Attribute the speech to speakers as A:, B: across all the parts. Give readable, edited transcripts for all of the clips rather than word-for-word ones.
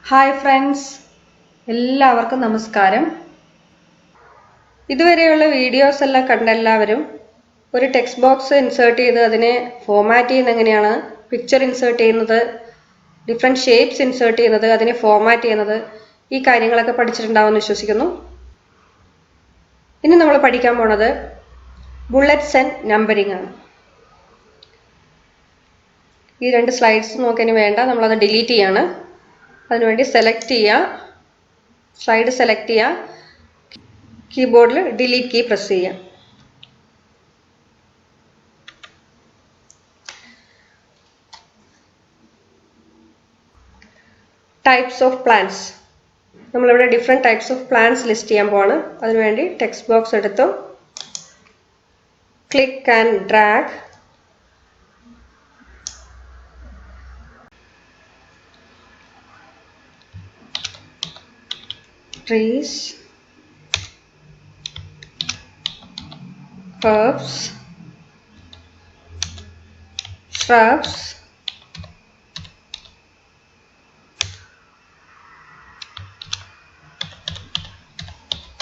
A: Hi friends, എല്ലാവർക്കും നമസ്കാരം. ഇതുവരെയുള്ള വീഡിയോസ് എല്ലാം കണ്ട എല്ലാവരും ഒരു ടെക്സ്റ്റ് ബോക്സ് ഇൻസേർട്ട് ചെയ്ത് അതിനെ ഫോമാറ്റ് ചെയ്യുന്നത് എങ്ങനെയാണ്, പിക്ചർ ഇൻസേർട്ട് ചെയ്യുന്നത്, ഡിഫറെൻറ്റ് ഷേപ്സ് ഇൻസേർട്ട് ചെയ്യുന്നത്, അതിനെ ഫോമാറ്റ് ചെയ്യുന്നത്, ഈ കാര്യങ്ങളൊക്കെ പഠിച്ചിട്ടുണ്ടാവുമെന്ന് വിശ്വസിക്കുന്നു. ഇനി നമ്മൾ പഠിക്കാൻ പോണത് ബുള്ളറ്റ്സ് ആൻഡ് നമ്പറിംഗ് ആണ്. ഈ രണ്ട് സ്ലൈഡ്സ് നോക്കിയതിന് വേണ്ട, നമ്മളത് ഡിലീറ്റ് ചെയ്യാണ്. അതിനുവേണ്ടി സെലക്ട് ചെയ്യുക, സ്ലൈഡ് സെലക്ട് ചെയ്യുക, കീബോർഡിൽ ഡിലീറ്റ് കീ പ്രസ് ചെയ്യുക. ടൈപ്സ് ഓഫ് പ്ലാന്റ്സ്, നമ്മളിവിടെ different types of plants list ചെയ്യാൻ പോവാണ്. അതിനുവേണ്ടി ടെക്സ്റ്റ് ബോക്സ് എടുത്തു click and drag. Trees, herbs, shrubs,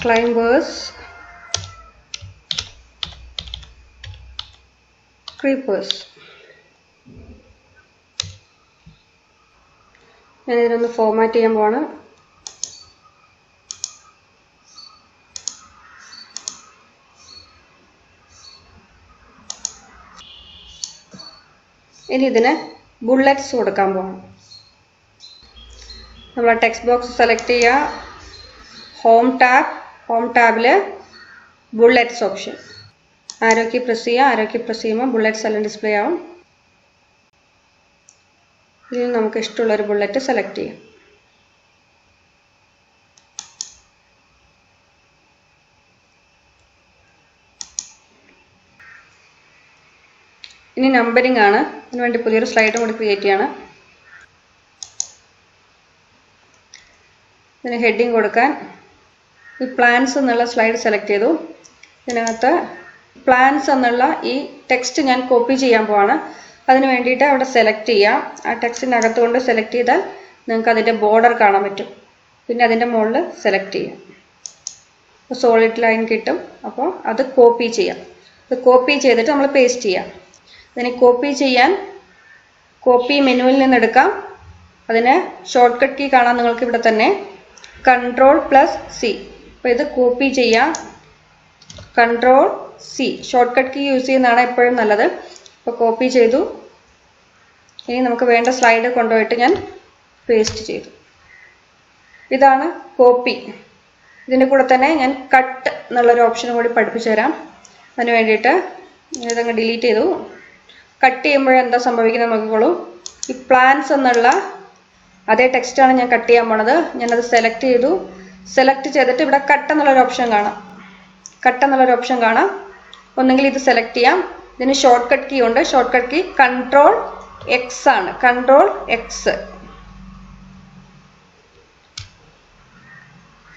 A: climbers, creepers. ഞാൻ ഇതിനൊന്ന് ഫോമാറ്റ് ചെയ്യാൻ പോവാണ്. ഇനി ഇതിന് ബുള്ളറ്റ്സ് കൊടുക്കാൻ പോകണം. നമ്മൾ ടെക്സ്റ്റ് ബോക്സ് സെലക്ട് ചെയ്യുക, ഹോം ടാബിൽ bullets option, arrow key press ചെയ്യുക. ആരോ കീ പ്രസ് ചെയ്യുമ്പോൾ ബുള്ളറ്റ്സ് എല്ലാം ഡിസ്പ്ലേ ആവും. ഇതിൽ നമുക്ക് ഇഷ്ടമുള്ളൊരു ബുള്ളറ്റ് സെലക്ട് ചെയ്യാം. ഇനി നമ്പറിംഗ് ആണ്. അതിനുവേണ്ടി പുതിയൊരു സ്ലൈഡും കൂടി ക്രിയേറ്റ് ചെയ്യണം. ഇതിന് ഹെഡിങ് കൊടുക്കാൻ ഈ പ്ലാന്റ്സ് എന്നുള്ള സ്ലൈഡ് സെലക്ട് ചെയ്തു. ഇതിനകത്ത് പ്ലാന്റ്സ് എന്നുള്ള ഈ ടെക്സ്റ്റ് ഞാൻ കോപ്പി ചെയ്യാൻ പോവാണ്. അതിന് വേണ്ടിയിട്ട് അവിടെ സെലക്ട് ചെയ്യാം. ആ ടെക്സ്റ്റിനകത്ത് കൊണ്ട് സെലക്ട് ചെയ്താൽ നിങ്ങൾക്ക് അതിൻ്റെ ബോർഡർ കാണാൻ പറ്റും. പിന്നെ അതിൻ്റെ മുകളിൽ സെലക്ട് ചെയ്യാം, അപ്പോൾ സോളിഡ് ലൈൻ കിട്ടും. അപ്പോൾ അത് കോപ്പി ചെയ്യാം. അത് കോപ്പി ചെയ്തിട്ട് നമ്മൾ പേസ്റ്റ് ചെയ്യാം. അതിനെ കോപ്പി ചെയ്യാൻ കോപ്പി മെനുവിൽ നിന്ന് എടുക്കാം. അതിന് ഷോർട്ട് കട്ട് കീ കാണാം നിങ്ങൾക്ക് ഇവിടെ തന്നെ, Ctrl+C. അപ്പോൾ ഇത് കോപ്പി ചെയ്യാം, Ctrl+C. Short cut key use ചെയ്യുന്നതാണ് എപ്പോഴും നല്ലത്. അപ്പോൾ കോപ്പി ചെയ്തു. ഇനി നമുക്ക് വേണ്ട സ്ലൈഡ് കൊണ്ടുപോയിട്ട് ഞാൻ പേസ്റ്റ് ചെയ്തു. ഇതാണ് കോപ്പി. ഇതിൻ്റെ കൂടെ തന്നെ ഞാൻ കട്ട് എന്നുള്ളൊരു ഓപ്ഷനും കൂടി പഠിപ്പിച്ചു തരാം. അതിന് വേണ്ടിയിട്ട് ഇതങ്ങ് ഡിലീറ്റ് ചെയ്തു. കട്ട് ചെയ്യുമ്പോഴെന്താ സംഭവിക്കുന്നത് നോക്കിക്കോളൂ. ഈ പ്ലാന്റ്സ് എന്നുള്ള അതേ ടെക്സ്റ്റാണ് ഞാൻ കട്ട് ചെയ്യാൻ പോണത്. ഞാനത് സെലക്ട് ചെയ്തു. സെലക്ട് ചെയ്തിട്ട് ഇവിടെ കട്ട് എന്നുള്ളൊരു ഓപ്ഷൻ കാണാം. ഒന്നെങ്കിൽ ഇത് സെലക്ട് ചെയ്യാം. ഇതിന് ഷോർട്ട് കട്ട് കീ ഉണ്ട്. ഷോർട്ട് കട്ട് കീ Ctrl+X ആണ്. Ctrl+X.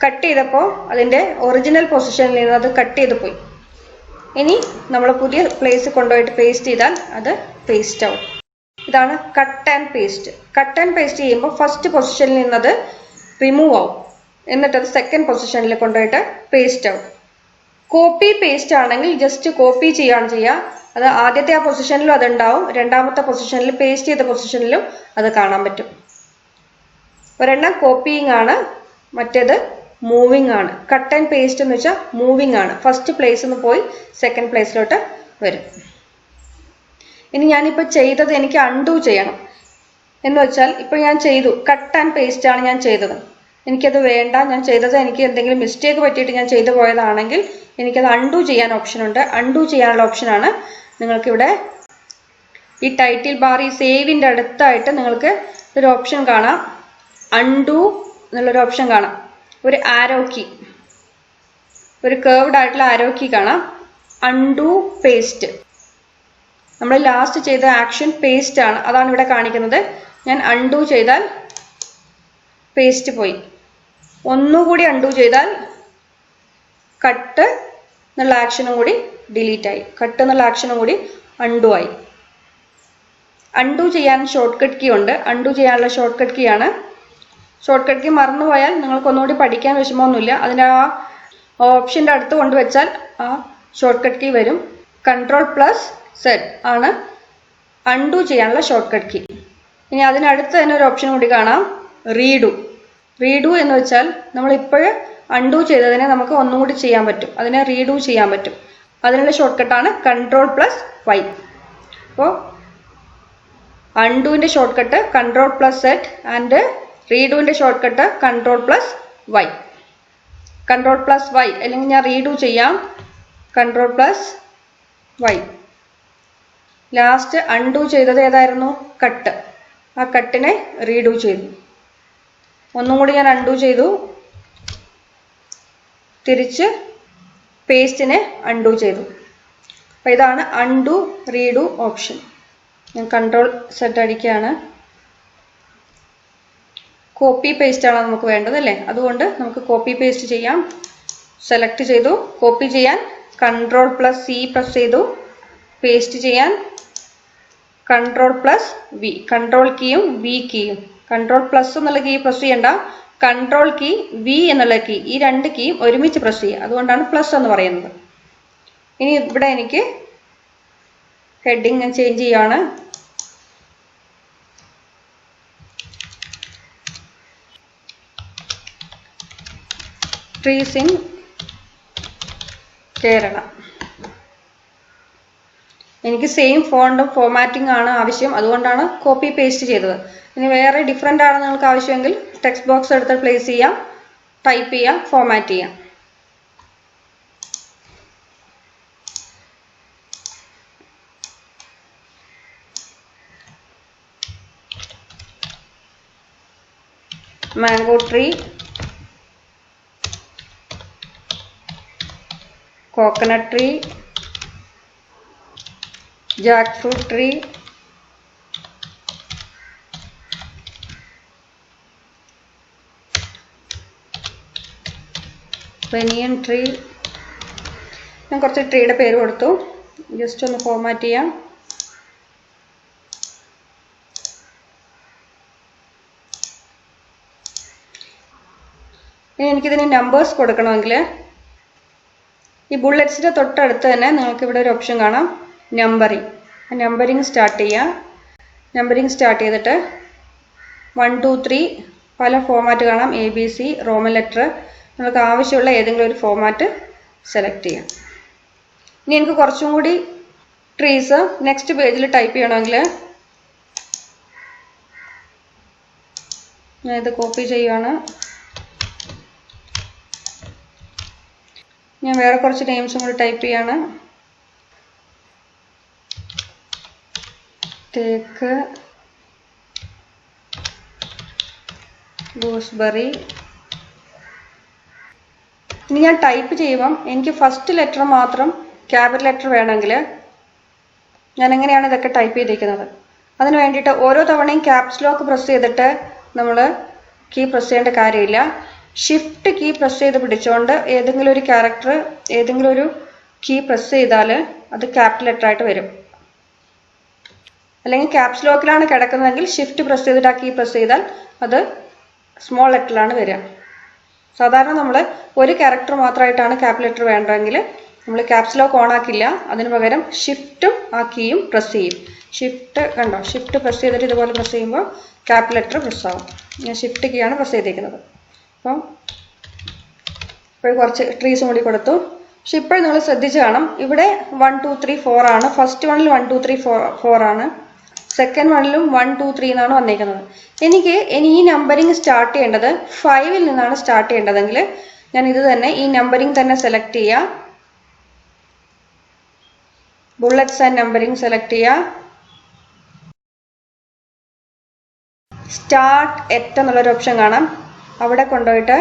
A: കട്ട് ചെയ്തപ്പോൾ അതിൻ്റെ ഒറിജിനൽ പൊസിഷനിൽ നിന്ന് അത് കട്ട് ചെയ്ത് പോയി. ഇനി നമ്മൾ പുതിയ പ്ലേസ് കൊണ്ടുപോയിട്ട് പേസ്റ്റ് ചെയ്താൽ അത് പേസ്റ്റ് ആവും. ഇതാണ് cut and paste. Cut and paste ചെയ്യുമ്പോൾ ഫസ്റ്റ് പൊസിഷനിൽ നിന്നത് റിമൂവ് ആവും, എന്നിട്ടത് സെക്കൻഡ് പൊസിഷനിൽ കൊണ്ടുപോയിട്ട് പേസ്റ്റ് ആവും. കോപ്പി പേസ്റ്റ് ആണെങ്കിൽ ജസ്റ്റ് കോപ്പി ചെയ്യുകയാണ് ചെയ്യുക. അത് ആദ്യത്തെ ആ പൊസിഷനിലും അതുണ്ടാവും, രണ്ടാമത്തെ പൊസിഷനിൽ പേസ്റ്റ് ചെയ്ത പൊസിഷനിലും അത് കാണാൻ പറ്റും. ഒരെണ്ണം കോപ്പിയിങ് ആണ്, മറ്റേത് മൂവിങ് ആണ്. കട്ട് ആൻഡ് പേസ്റ്റ് എന്ന് വെച്ചാൽ മൂവിങ് ആണ്. ഫസ്റ്റ് പ്ലേസിൽ നിന്ന് പോയി സെക്കൻഡ് പ്ലേസിലോട്ട് വരും. ഇനി ഞാനിപ്പോൾ ചെയ്തത് എനിക്ക് അൺഡു ചെയ്യണം. എന്ന് വെച്ചാൽ ഇപ്പോൾ ഞാൻ ചെയ്തു, കട്ട് ആൻഡ് പേസ്റ്റ് ആണ് ഞാൻ ചെയ്തത്. എനിക്കത് വേണ്ട, ഞാൻ ചെയ്തത് എനിക്ക് എന്തെങ്കിലും മിസ്റ്റേക്ക് പറ്റിയിട്ട് ഞാൻ ചെയ്തു പോയതാണെങ്കിൽ എനിക്കത് അൺഡു ചെയ്യാൻ ഓപ്ഷനുണ്ട്. അൺഡു ചെയ്യാനുള്ള ഓപ്ഷനാണ് നിങ്ങൾക്കിവിടെ ഈ ടൈറ്റിൽ ബാർ, ഈ സേവിൻ്റെ അടുത്തായിട്ട് നിങ്ങൾക്ക് ഒരു ഓപ്ഷൻ കാണാം, അൺഡു എന്നുള്ളൊരു ഓപ്ഷൻ കാണാം. ഒരു ആരോ കീ, ഒരു കേർവ്ഡ് ആയിട്ടുള്ള ആരോ കീ കാണാം. അൺഡു പേസ്റ്റ്, നമ്മൾ ലാസ്റ്റ് ചെയ്ത ആക്ഷൻ പേസ്റ്റ് ആണ്, അതാണ് ഇവിടെ കാണിക്കുന്നത്. ഞാൻ അൺഡു ചെയ്താൽ പേസ്റ്റ് പോയി. ഒന്നുകൂടി അൺഡു ചെയ്താൽ കട്ട് എന്നുള്ള ആക്ഷനും കൂടി ഡിലീറ്റ് ആയി. കട്ട് എന്നുള്ള ആക്ഷനും കൂടി അൺഡു ആയി. അൺഡു ചെയ്യാൻ ഷോർട്ട് കട്ട് കീ ഉണ്ട്. അൺഡു ചെയ്യാനുള്ള ഷോർട്ട് കട്ട് കീ ആണ് ഷോർട്ട് കട്ട് കീ മറന്നുപോയാൽ നിങ്ങൾക്ക് ഒന്നുകൂടി പഠിക്കാൻ വിഷമമൊന്നുമില്ല. അതിൻ്റെ ആ ഓപ്ഷൻ്റെ അടുത്ത് കൊണ്ടുവച്ചാൽ ആ ഷോർട്ട് കട്ട് കീ വരും. Ctrl+Z ആണ് അൺഡു ചെയ്യാനുള്ള ഷോർട്ട് കട്ട് കീ. ഇനി അതിനടുത്ത് തന്നെ ഒരു ഓപ്ഷൻ കൂടി കാണാം, റീഡു. റീഡു എന്ന് വെച്ചാൽ നമ്മൾ ഇപ്പോഴും അൺഡു ചെയ്തതിനെ നമുക്ക് ഒന്നും കൂടി ചെയ്യാൻ പറ്റും, അതിനെ റീഡു ചെയ്യാൻ പറ്റും. അതിനുള്ള ഷോർട്ട് കട്ടാണ് Ctrl+Y. അപ്പോൾ അൺഡുവിൻ്റെ ഷോർട്ട് കട്ട് Ctrl+Z ആൻഡ് റീഡുവിൻ്റെ ഷോർട്ട് കട്ട് Ctrl+Y. Ctrl+Y അല്ലെങ്കിൽ ഞാൻ റീഡു ചെയ്യാം. Ctrl+Y. ലാസ്റ്റ് അൺഡു ചെയ്തത് ഏതായിരുന്നു? കട്ട്. ആ കട്ടിനെ റീഡു ചെയ്തു. ഒന്നും കൂടി ഞാൻ അൺഡു ചെയ്തു, തിരിച്ച് പേസ്റ്റിനെ അൺഡു ചെയ്തു. അപ്പോൾ ഇതാണ് അൺഡു റീഡു ഓപ്ഷൻ. ഞാൻ Ctrl+Z അടിക്കുകയാണ്. കോപ്പി പേസ്റ്റാണ് നമുക്ക് വേണ്ടത് അല്ലേ, അതുകൊണ്ട് നമുക്ക് കോപ്പി പേസ്റ്റ് ചെയ്യാം. സെലക്ട് ചെയ്തു. കോപ്പി ചെയ്യാൻ Ctrl+C പ്രസ് ചെയ്തു. പേസ്റ്റ് ചെയ്യാൻ Ctrl+V. കൺട്രോൾ കീയും V കീയും. Ctrl+ എന്നുള്ള കീ പ്രസ് ചെയ്യണ്ട, കൺട്രോൾ കീ V എന്നുള്ള കീ, ഈ രണ്ട് കീയും ഒരുമിച്ച് പ്രസ് ചെയ്യുക. അതുകൊണ്ടാണ് പ്ലസ് എന്ന് പറയുന്നത്. ഇനി ഇവിടെ എനിക്ക് ഹെഡിങ് ഞാൻ ചേഞ്ച് ചെയ്യുകയാണ്. Trees in Kerala. എനിക്ക് സെയിം ഫോണ്ടും ഫോമാറ്റിംഗ് ആണ് ആവശ്യം, അതുകൊണ്ടാണ് കോപ്പി പേസ്റ്റ് ചെയ്തത്. ഇനി വേറെ ഡിഫറെൻ്റ് ആണ് നിങ്ങൾക്ക് ആവശ്യമെങ്കിൽ ടെക്സ്റ്റ് ബോക്സ് എടുത്ത് പ്ലേസ് ചെയ്യാം, ടൈപ്പ് ചെയ്യാം, ഫോമാറ്റ് ചെയ്യാം. Mango tree, coconut tree, jackfruit tree, banyan tree. ഞാൻ കുറച്ച് ട്രീയുടെ പേര് കൊടുത്തു. ജസ്റ്റ് ഒന്ന് ഫോമാറ്റ് ചെയ്യാം. ഇനി എനിക്കിതിന് നമ്പേഴ്സ് കൊടുക്കണമെങ്കിൽ ഈ ബുള്ളറ്റ്സിൻ്റെ തൊട്ടടുത്ത് തന്നെ നിങ്ങൾക്ക് ഇവിടെ ഒരു ഓപ്ഷൻ കാണാം, നമ്പറിങ്. ആ നമ്പറിങ് സ്റ്റാർട്ട് ചെയ്യുക. നമ്പറിങ് സ്റ്റാർട്ട് ചെയ്തിട്ട് 1 2 3 പല ഫോമാറ്റ് കാണാം, ABC, റോമൻ ലെറ്റർ. നിങ്ങൾക്ക് ആവശ്യമുള്ള ഏതെങ്കിലും ഒരു ഫോമാറ്റ് സെലക്ട് ചെയ്യാം. ഇനി എനിക്ക് കുറച്ചും കൂടി ട്രീസ് നെക്സ്റ്റ് പേജിൽ ടൈപ്പ് ചെയ്യണമെങ്കിൽ ഞാൻ ഇത് കോപ്പി ചെയ്യുകയാണ്. ഞാൻ വേറെ കുറച്ച് നെയിംസും കൂടി ടൈപ്പ് ചെയ്യാണ്. Take, gooseberry. ഇനി ഞാൻ ടൈപ്പ് ചെയ്യുമ്പം എനിക്ക് ഫസ്റ്റ് ലെറ്റർ മാത്രം ക്യാപിറ്റൽ ലെറ്റർ വേണമെങ്കിൽ ഞാൻ എങ്ങനെയാണ് ഇതൊക്കെ ടൈപ്പ് ചെയ്തിരിക്കുന്നത്? അതിന് വേണ്ടിയിട്ട് ഓരോ തവണയും ക്യാപ്സ് ലോക്ക് പ്രസ് ചെയ്തിട്ട് നമ്മൾ കീ പ്രസ് ചെയ്യേണ്ട കാര്യമില്ല. ഷിഫ്റ്റ് കീ പ്രസ് ചെയ്ത് പിടിച്ചുകൊണ്ട് ഏതെങ്കിലും ഒരു ക്യാരക്ടർ ഏതെങ്കിലും ഒരു കീ പ്രസ് ചെയ്താൽ അത് ക്യാപിറ്റൽ ലെറ്റർ ആയിട്ട് വരും. അല്ലെങ്കിൽ ക്യാപ്സ് ലോക്കിലാണ് കിടക്കുന്നതെങ്കിൽ ഷിഫ്റ്റ് പ്രസ് ചെയ്തിട്ട് ആ കീ പ്രസ് ചെയ്താൽ അത് സ്മോൾ ലെറ്ററിലാണ് വരിക. സാധാരണ നമ്മൾ ഒരു ക്യാരക്ടർ മാത്രമായിട്ടാണ് ക്യാപിറ്റൽ ലെറ്റർ വേണ്ടതെങ്കിൽ നമ്മൾ ക്യാപ്സ് ലോക്ക് ഓൺ ആക്കില്ല, അതിന് പകരം ഷിഫ്റ്റും ആ കീയും പ്രസ് ചെയ്യും. ഷിഫ്റ്റ് കണ്ടോ, ഷിഫ്റ്റ് പ്രസ് ചെയ്തിട്ട് ഇതുപോലെ പ്രസ് ചെയ്യുമ്പോൾ ക്യാപിറ്റൽ ലെറ്റർ പ്രസ് ആവും. ഞാൻ ഷിഫ്റ്റ് കീയാണ് പ്രസ് ചെയ്തിരിക്കുന്നത്. അപ്പം ഇപ്പോൾ കുറച്ച് ട്രീസും കൂടി കൊടുത്തു. പക്ഷെ ഇപ്പോഴും നിങ്ങൾ ശ്രദ്ധിച്ച് കാണാം, ഇവിടെ 1 2 3 4 ആണ്. ഫസ്റ്റ് വണ്ണിൽ 1 2 3 4 ആണ്. സെക്കൻഡ് വണ്ണിലും 1 2 3 എന്നാണ് വന്നിരിക്കുന്നത്. എനിക്ക് ഇനി ഈ നമ്പറിങ് സ്റ്റാർട്ട് ചെയ്യേണ്ടത് 5ൽ നിന്നാണ് സ്റ്റാർട്ട് ചെയ്യേണ്ടതെങ്കിൽ ഞാൻ ഇത് തന്നെ ഈ നമ്പറിങ് തന്നെ സെലക്ട് ചെയ്യുക. ബുള്ളറ്റ്സ് ആൻഡ് നമ്പറിങ് സെലക്ട് ചെയ്യുക. സ്റ്റാർട്ട് എറ്റ് എന്നുള്ളൊരു ഓപ്ഷൻ കാണാം, അവിടെ കൊണ്ടുപോയിട്ട്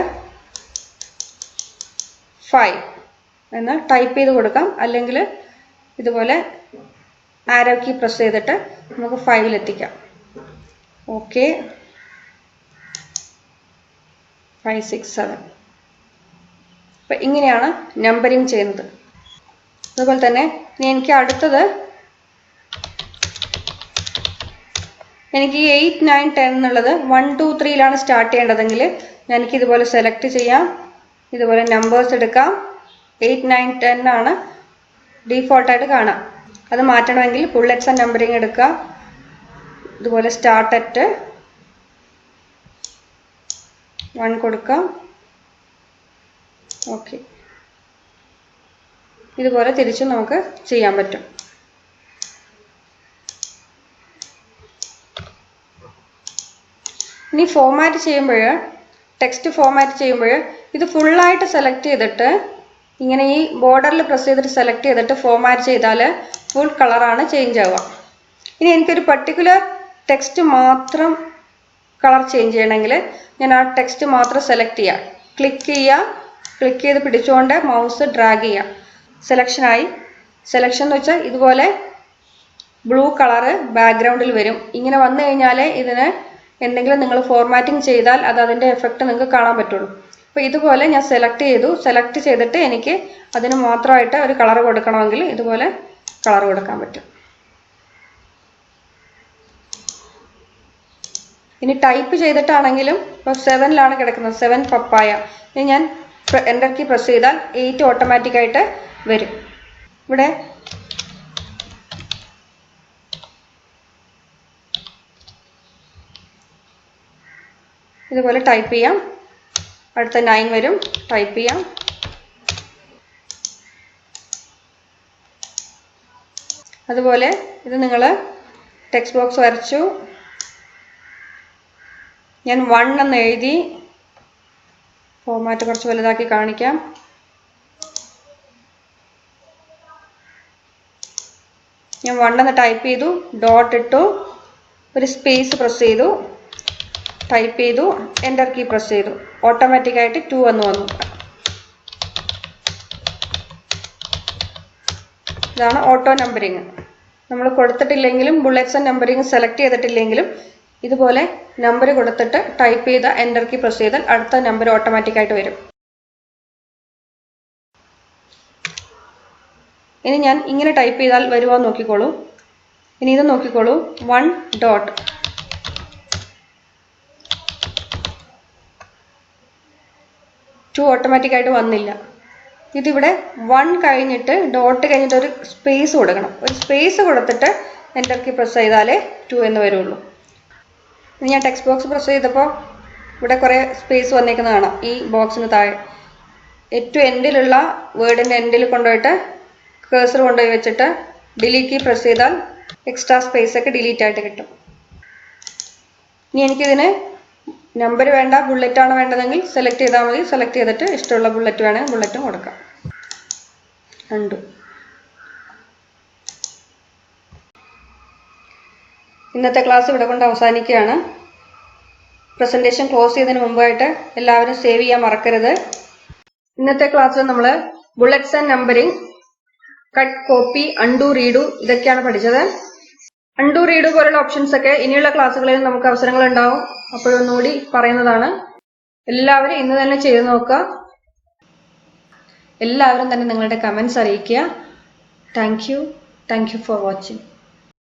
A: 5 എന്ന് ടൈപ്പ് ചെയ്ത് കൊടുക്കാം. അല്ലെങ്കിൽ ഇതുപോലെ ആരോ കീ പ്രസ് ചെയ്തിട്ട് നമുക്ക് 5ൽ എത്തിക്കാം. ഓക്കെ, 5 6 7. അപ്പം ഇങ്ങനെയാണ് നമ്പറിങ് ചെയ്യുന്നത്. അതുപോലെ തന്നെ എനിക്ക് അടുത്തത് എനിക്ക് 8, 9, 10 എന്നുള്ളത് 1, 2, 3യിലാണ് സ്റ്റാർട്ട് ചെയ്യേണ്ടതെങ്കിൽ എനിക്ക് ഇതുപോലെ സെലക്ട് ചെയ്യാം. ഇതുപോലെ നമ്പേഴ്സ് എടുക്കാം. 8, 9, 10 ആണ് ഡീഫോൾട്ടായിട്ട് കാണാം. അത് മാറ്റണമെങ്കിൽ ബുള്ളറ്റ്സ് ആൻഡ് നമ്പറിങ് എടുക്കുക. ഇതുപോലെ സ്റ്റാർട്ട് അറ്റ് 1 കൊടുക്കാം. ഓക്കെ, ഇതുപോലെ തിരിച്ചും നമുക്ക് ചെയ്യാൻ പറ്റും. ഇനി ഫോമാറ്റ് ചെയ്യുമ്പോൾ, ടെക്സ്റ്റ് ഫോമാറ്റ് ചെയ്യുമ്പോൾ ഇത് ഫുള്ളായിട്ട് സെലക്ട് ചെയ്തിട്ട് ഇങ്ങനെ ഈ ബോർഡറിൽ പ്രസ് ചെയ്തിട്ട് സെലക്ട് ചെയ്തിട്ട് ഫോമാറ്റ് ചെയ്താൽ ഫുൾ കളറാണ് ചേഞ്ച് ആവുക. ഇനി എനിക്കൊരു പർട്ടിക്കുലർ ടെക്സ്റ്റ് മാത്രം കളർ ചേഞ്ച് ചെയ്യണമെങ്കിൽ ഞാൻ ആ ടെക്സ്റ്റ് മാത്രം സെലക്ട് ചെയ്യുക. ക്ലിക്ക് ചെയ്ത് പിടിച്ചുകൊണ്ട് മൗസ് ഡ്രാഗ് ചെയ്യുക. സെലക്ഷനായി. സെലക്ഷൻ എന്ന് വെച്ചാൽ ഇതുപോലെ ബ്ലൂ കളറ് ബാക്ക്ഗ്രൗണ്ടിൽ വരും. ഇങ്ങനെ വന്നു കഴിഞ്ഞാൽ ഇതിന് എന്തെങ്കിലും നിങ്ങൾ ഫോർമാറ്റിംഗ് ചെയ്താൽ അത് അതിൻ്റെ എഫക്റ്റ് നിങ്ങൾക്ക് കാണാൻ പറ്റുള്ളൂ. അപ്പോൾ ഇതുപോലെ ഞാൻ സെലക്ട് ചെയ്തിട്ട് എനിക്ക് അതിന് മാത്രമായിട്ട് ഒരു കളർ കൊടുക്കണമെങ്കിൽ ഇതുപോലെ കളർ കൊടുക്കാൻ പറ്റും. ഇനി ടൈപ്പ് ചെയ്തിട്ടാണെങ്കിലും ഇപ്പോൾ 7ലാണ് കിടക്കുന്നത്, 7 പപ്പായ. ഇനി ഞാൻ എൻ്റർ കീ പ്രസ് ചെയ്താൽ 8 ഓട്ടോമാറ്റിക്കായിട്ട് വരും. ഇവിടെ ഇതുപോലെ ടൈപ്പ് ചെയ്യാം. അടുത്ത 9 വരും, ടൈപ്പ് ചെയ്യാം. അതുപോലെ ഇത് നിങ്ങൾ ടെക്സ്റ്റ് ബോക്സ് വരച്ചു. ഞാൻ 1 എന്ന് എഴുതി. ഫോമാറ്റ് കുറച്ച് വലുതാക്കി കാണിക്കാം. ഞാൻ 1 എന്ന് ടൈപ്പ് ചെയ്തു, ഡോട്ട് ഇട്ടു, ഒരു സ്പേസ് പ്രസ് ചെയ്തു, ടൈപ്പ് ചെയ്തു, എൻ്റർ കീ പ്രസ് ചെയ്തു. ഓട്ടോമാറ്റിക്കായിട്ട് 2 എന്ന് വന്നു. ഇതാണ് ഓട്ടോ നമ്പറിങ്. നമ്മൾ കൊടുത്തിട്ടില്ലെങ്കിലും ബുള്ളറ്റ്സ് ആൻഡ് നമ്പറിങ് സെലക്ട് ചെയ്തിട്ടില്ലെങ്കിലും ഇതുപോലെ നമ്പർ കൊടുത്തിട്ട് ടൈപ്പ് ചെയ്ത എൻ്റർ കീ പ്രസ് ചെയ്താൽ അടുത്ത നമ്പർ ഓട്ടോമാറ്റിക്കായിട്ട് വരും. ഇനി ഞാൻ ഇങ്ങനെ ടൈപ്പ് ചെയ്താൽ വരുമോ നോക്കിക്കോളൂ. ഇനി ഇത് നോക്കിക്കോളൂ, 1 ഡോട്ട്. ഓട്ടോമാറ്റിക്കായിട്ട് വന്നില്ല. ഇതിവിടെ 1 കഴിഞ്ഞിട്ട് ഡോട്ട് കഴിഞ്ഞിട്ട് ഒരു സ്പേസ് കൊടുക്കണം. ഒരു സ്പേസ് കൊടുത്തിട്ട് എൻ്റർ കീ പ്രസ് ചെയ്താലേ 2 എന്ന് വരുള്ളൂ. ഇനി ഞാൻ ടെക്സ്റ്റ് ബോക്സ് പ്രസ് ചെയ്തപ്പോൾ ഇവിടെ കുറേ സ്പേസ് വന്നേക്കുന്നത് കാണാം. ഈ ബോക്സിന് താഴെ ഏറ്റവും എൻഡിലുള്ള വേർഡിൻ്റെ എൻഡിൽ കൊണ്ടുപോയിട്ട് കേഴ്സർ കൊണ്ടുപോയി വെച്ചിട്ട് ഡിലീറ്റ് കീ പ്രസ് ചെയ്താൽ എക്സ്ട്രാ സ്പേസ് ഒക്കെ ഡിലീറ്റ് ആയിട്ട് കിട്ടും. ഇനി എനിക്കിതിന് നമ്പർ വേണ്ട, ബുള്ളറ്റാണ് വേണ്ടതെങ്കിൽ സെലക്ട് ചെയ്താൽ മതി. സെലക്ട് ചെയ്തിട്ട് ഇഷ്ടമുള്ള ബുള്ളറ്റ് വേണമെങ്കിൽ ബുള്ളറ്റും കൊടുക്കാം. ഉണ്ടു. ഇന്നത്തെ ക്ലാസ് ഇവിടെ കൊണ്ട് അവസാനിക്കുകയാണ്. പ്രസൻറ്റേഷൻ ക്ലോസ് ചെയ്യുന്നതിന് മുമ്പായിട്ട് എല്ലാവരും സേവ് ചെയ്യാൻ മറക്കരുത്. ഇന്നത്തെ ക്ലാസ്സിൽ നമ്മൾ bullets and numbering, cut, copy, undo, redo ഇതൊക്കെയാണ് പഠിച്ചത്. അൺഡു, റീഡു പോലുള്ള ഓപ്ഷൻസ് ഒക്കെ ഇനിയുള്ള ക്ലാസ്സുകളിൽ നമുക്ക് അവസരങ്ങൾ ഉണ്ടാവും. അപ്പോഴൊന്നുകൂടി പറയുന്നതാണ്. എല്ലാവരും ഇന്ന് തന്നെ ചെയ്തു നോക്കുക. എല്ലാവരും തന്നെ നിങ്ങളുടെ കമൻസ് അറിയിക്കുക. Thank you for watching.